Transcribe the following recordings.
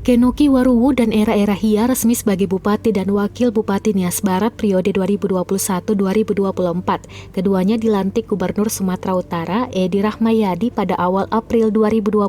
Kenoki Waruwu dan Era Hia resmi sebagai Bupati dan Wakil Bupati Nias Barat periode 2021-2024. Keduanya dilantik Gubernur Sumatera Utara Edi Rahmayadi pada awal April 2021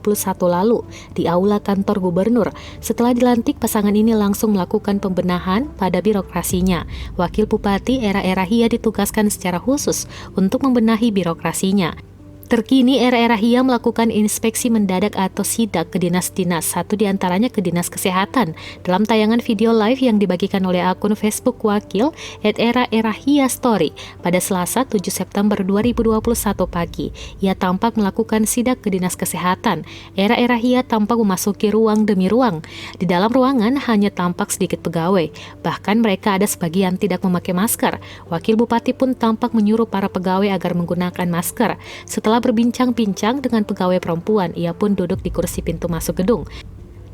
lalu di Aula Kantor Gubernur. Setelah dilantik, pasangan ini langsung melakukan pembenahan pada birokrasinya. Wakil Bupati Era Hia ditugaskan secara khusus untuk membenahi birokrasinya. Terkini, Era Hia melakukan inspeksi mendadak atau sidak ke dinas-dinas, satu diantaranya ke Dinas Kesehatan. Dalam tayangan video live yang dibagikan oleh akun Facebook Wakil @Era Hia Story pada Selasa 7 September 2021 pagi, ia tampak melakukan sidak ke Dinas Kesehatan. Era Hia tampak memasuki ruang demi ruang. Di dalam ruangan hanya tampak sedikit pegawai, bahkan mereka ada sebagian tidak memakai masker. Wakil Bupati pun tampak menyuruh para pegawai agar menggunakan masker. Setelah berbincang-bincang dengan pegawai perempuan, ia pun duduk di kursi pintu masuk gedung.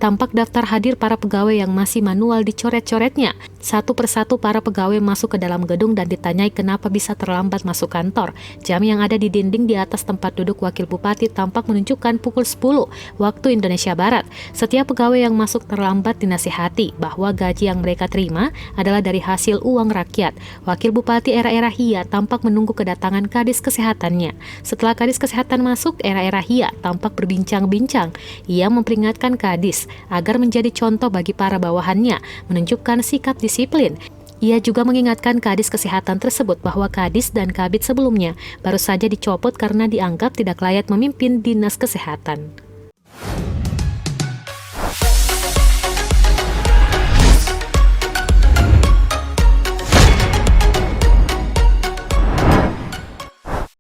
Tampak daftar hadir para pegawai yang masih manual dicoret-coretnya. Satu persatu para pegawai masuk ke dalam gedung dan ditanyai kenapa bisa terlambat masuk kantor. Jam yang ada di dinding di atas tempat duduk Wakil Bupati tampak menunjukkan pukul 10 waktu Indonesia Barat. Setiap pegawai yang masuk terlambat dinasihati bahwa gaji yang mereka terima adalah dari hasil uang rakyat. Wakil Bupati Era Hia tampak menunggu kedatangan Kadis Kesehatannya. Setelah Kadis Kesehatan masuk, Era Hia tampak berbincang-bincang. Ia memperingatkan Kadis agar menjadi contoh bagi para bawahannya, menunjukkan sikap disiplin. Ia juga mengingatkan Kadis Kesehatan tersebut bahwa Kadis dan Kabid sebelumnya baru saja dicopot karena dianggap tidak layak memimpin Dinas Kesehatan.